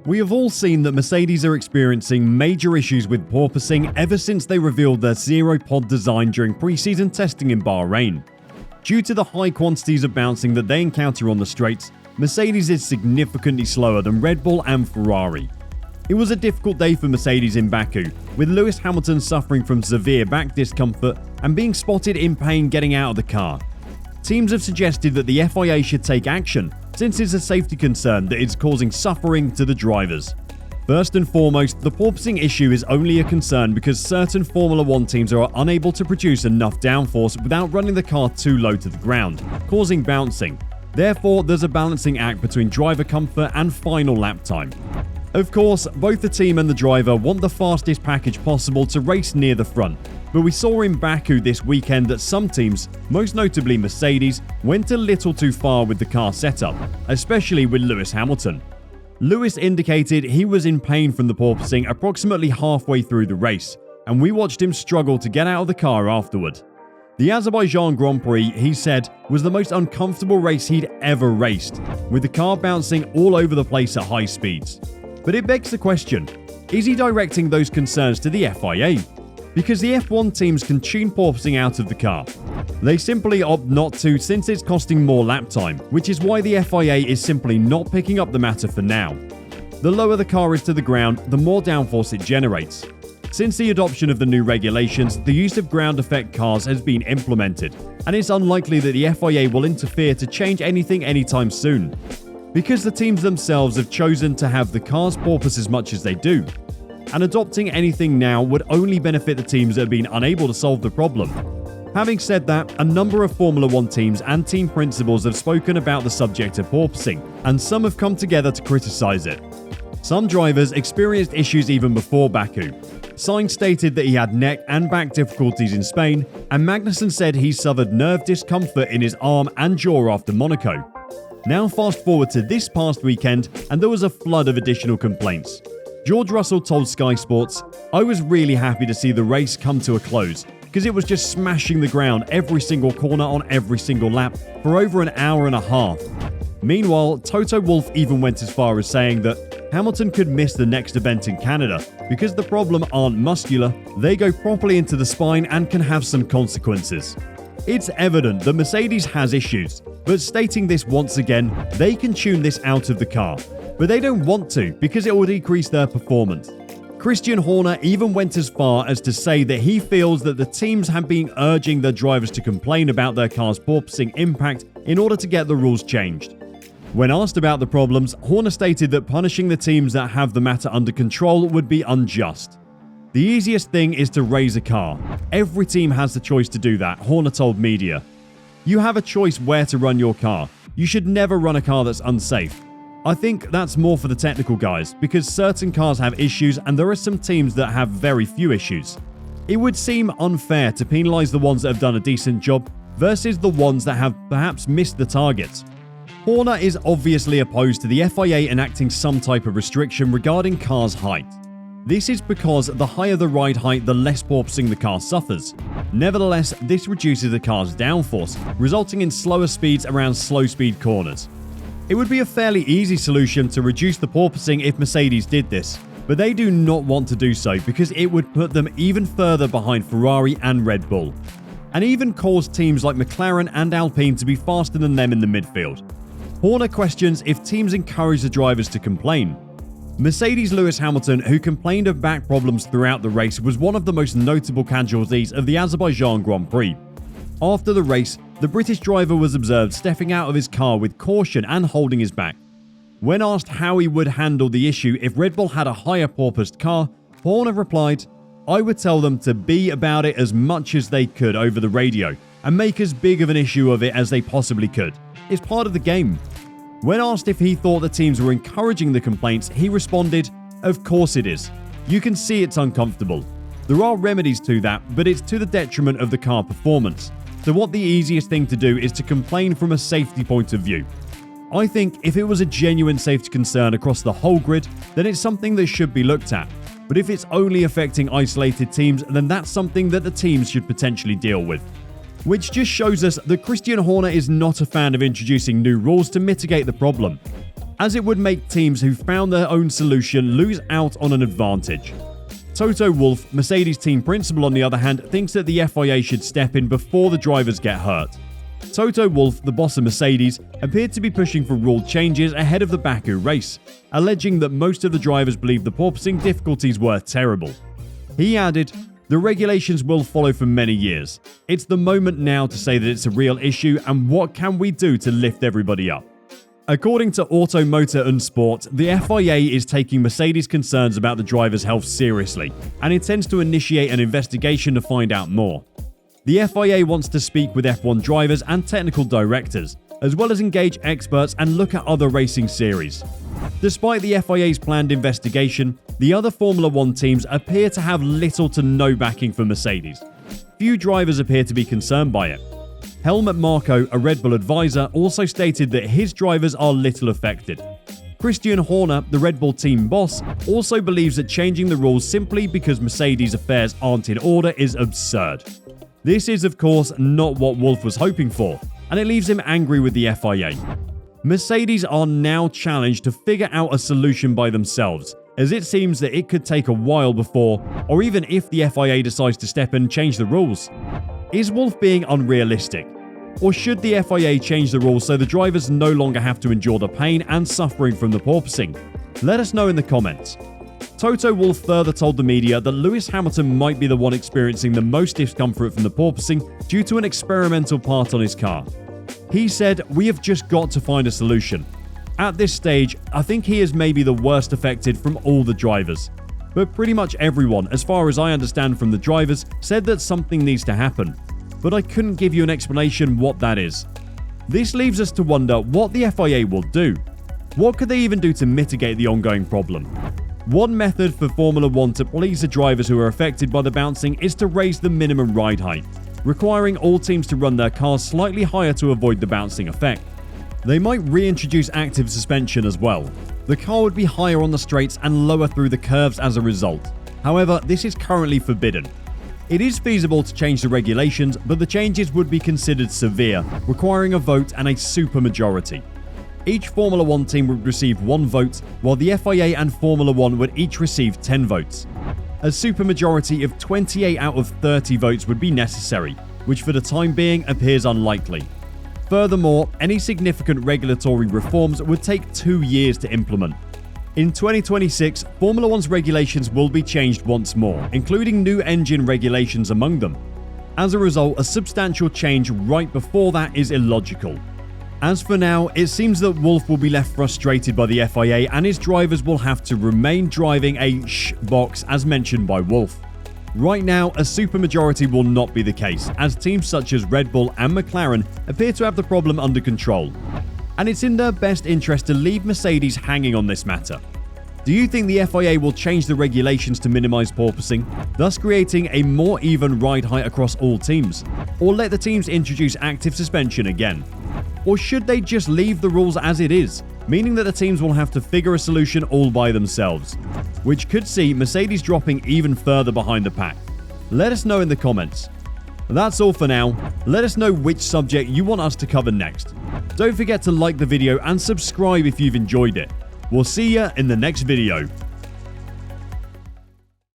We have all seen that Mercedes are experiencing major issues with porpoising ever since they revealed their zero-pod design during preseason testing in Bahrain. Due to the high quantities of bouncing that they encounter on the straights, Mercedes is significantly slower than Red Bull and Ferrari. It was a difficult day for Mercedes in Baku, with Lewis Hamilton suffering from severe back discomfort and being spotted in pain getting out of the car. Teams have suggested that the FIA should take action, since it's a safety concern that is causing suffering to the drivers. First and foremost, the porpoising issue is only a concern because certain Formula 1 teams are unable to produce enough downforce without running the car too low to the ground, causing bouncing. Therefore, there's a balancing act between driver comfort and final lap time. Of course, both the team and the driver want the fastest package possible to race near the front, but we saw in Baku this weekend that some teams, most notably Mercedes, went a little too far with the car setup, especially with Lewis Hamilton. Lewis indicated he was in pain from the porpoising approximately halfway through the race, and we watched him struggle to get out of the car afterward. The Azerbaijan Grand Prix, he said, was the most uncomfortable race he'd ever raced, with the car bouncing all over the place at high speeds. But it begs the question, is he directing those concerns to the FIA? Because the F1 teams can tune porpoising out of the car. They simply opt not to since it's costing more lap time, which is why the FIA is simply not picking up the matter for now. The lower the car is to the ground, the more downforce it generates. Since the adoption of the new regulations, the use of ground effect cars has been implemented, and it's unlikely that the FIA will interfere to change anything anytime soon, because the teams themselves have chosen to have the cars porpoise as much as they do. And adopting anything now would only benefit the teams that have been unable to solve the problem. Having said that, a number of Formula 1 teams and team principals have spoken about the subject of porpoising, and some have come together to criticize it. Some drivers experienced issues even before Baku. Sainz stated that he had neck and back difficulties in Spain, and Magnussen said he suffered nerve discomfort in his arm and jaw after Monaco. Now fast forward to this past weekend, and there was a flood of additional complaints. George Russell told Sky Sports, "I was really happy to see the race come to a close, because it was just smashing the ground every single corner on every single lap for over an hour and a half." Meanwhile, Toto Wolff even went as far as saying that Hamilton could miss the next event in Canada because the problem aren't muscular, they go properly into the spine and can have some consequences. It's evident that Mercedes has issues, but stating this once again, they can tune this out of the car, but they don't want to because it will decrease their performance. Christian Horner even went as far as to say that he feels that the teams have been urging their drivers to complain about their car's porpoising impact in order to get the rules changed. When asked about the problems, Horner stated that punishing the teams that have the matter under control would be unjust. The easiest thing is to raise a car. Every team has the choice to do that, Horner told media. You have a choice where to run your car. You should never run a car that's unsafe. I think that's more for the technical guys, because certain cars have issues and there are some teams that have very few issues. It would seem unfair to penalise the ones that have done a decent job versus the ones that have perhaps missed the target. Horner is obviously opposed to the FIA enacting some type of restriction regarding cars' height. This is because the higher the ride height, the less porpoising the car suffers. Nevertheless, this reduces the car's downforce, resulting in slower speeds around slow-speed corners. It would be a fairly easy solution to reduce the porpoising if Mercedes did this, but they do not want to do so because it would put them even further behind Ferrari and Red Bull, and even cause teams like McLaren and Alpine to be faster than them in the midfield. Horner questions if teams encourage the drivers to complain. Mercedes' Lewis Hamilton, who complained of back problems throughout the race, was one of the most notable casualties of the Azerbaijan Grand Prix. After the race, the British driver was observed stepping out of his car with caution and holding his back. When asked how he would handle the issue if Red Bull had a higher porpoised car, Horner replied, "I would tell them to be about it as much as they could over the radio and make as big of an issue of it as they possibly could. It's part of the game." When asked if he thought the teams were encouraging the complaints, he responded, "Of course it is. You can see it's uncomfortable. There are remedies to that, but it's to the detriment of the car performance. So what the easiest thing to do is to complain from a safety point of view. I think if it was a genuine safety concern across the whole grid, then it's something that should be looked at. But if it's only affecting isolated teams, then that's something that the teams should potentially deal with." Which just shows us that Christian Horner is not a fan of introducing new rules to mitigate the problem. as it would make teams who found their own solution lose out on an advantage. Toto Wolff, Mercedes team principal on the other hand, thinks that the FIA should step in before the drivers get hurt. Toto Wolff, the boss of Mercedes, appeared to be pushing for rule changes ahead of the Baku race, alleging that most of the drivers believed the porpoising difficulties were terrible. He added, "The regulations will follow for many years. It's the moment now to say that it's a real issue and what can we do to lift everybody up." According to Auto, Motor and Sport, the FIA is taking Mercedes' concerns about the drivers' health seriously and intends to initiate an investigation to find out more. The FIA wants to speak with F1 drivers and technical directors, as well as engage experts and look at other racing series. Despite the FIA's planned investigation, the other Formula One teams appear to have little to no backing for Mercedes. Few drivers appear to be concerned by it. Helmut Marko, a Red Bull advisor, also stated that his drivers are little affected. Christian Horner, the Red Bull team boss, also believes that changing the rules simply because Mercedes' affairs aren't in order is absurd. This is, of course, not what Wolff was hoping for, and it leaves him angry with the FIA. Mercedes are now challenged to figure out a solution by themselves, as it seems that it could take a while before, or even if the FIA decides to step in and change the rules. Is Wolff being unrealistic? Or should the FIA change the rules so the drivers no longer have to endure the pain and suffering from the porpoising? Let us know in the comments. Toto Wolff further told the media that Lewis Hamilton might be the one experiencing the most discomfort from the porpoising due to an experimental part on his car. He said, "We have just got to find a solution. At this stage, I think he is maybe the worst affected from all the drivers. But pretty much everyone, as far as I understand from the drivers, said that something needs to happen. But I couldn't give you an explanation what that is." This leaves us to wonder what the FIA will do. What could they even do to mitigate the ongoing problem? One method for Formula One to please the drivers who are affected by the bouncing is to raise the minimum ride height, requiring all teams to run their cars slightly higher to avoid the bouncing effect. They might reintroduce active suspension as well. The car would be higher on the straights and lower through the curves as a result. However, this is currently forbidden. It is feasible to change the regulations, but the changes would be considered severe, requiring a vote and a supermajority. Each Formula One team would receive 1 vote, while the FIA and Formula One would each receive 10 votes. A supermajority of 28 out of 30 votes would be necessary, which for the time being appears unlikely. Furthermore, any significant regulatory reforms would take 2 years to implement. In 2026, Formula One's regulations will be changed once more, including new engine regulations among them. As a result, a substantial change right before that is illogical. As for now, it seems that Wolff will be left frustrated by the FIA and his drivers will have to remain driving a shh box as mentioned by Wolff. Right now, a supermajority will not be the case, as teams such as Red Bull and McLaren appear to have the problem under control. And it's in their best interest to leave Mercedes hanging on this matter. Do you think the FIA will change the regulations to minimize porpoising, thus creating a more even ride height across all teams? Or let the teams introduce active suspension again? Or should they just leave the rules as it is, meaning that the teams will have to figure a solution all by themselves, which could see Mercedes dropping even further behind the pack? Let us know in the comments. That's all for now. Let us know which subject you want us to cover next. Don't forget to like the video and subscribe if you've enjoyed it. We'll see you in the next video.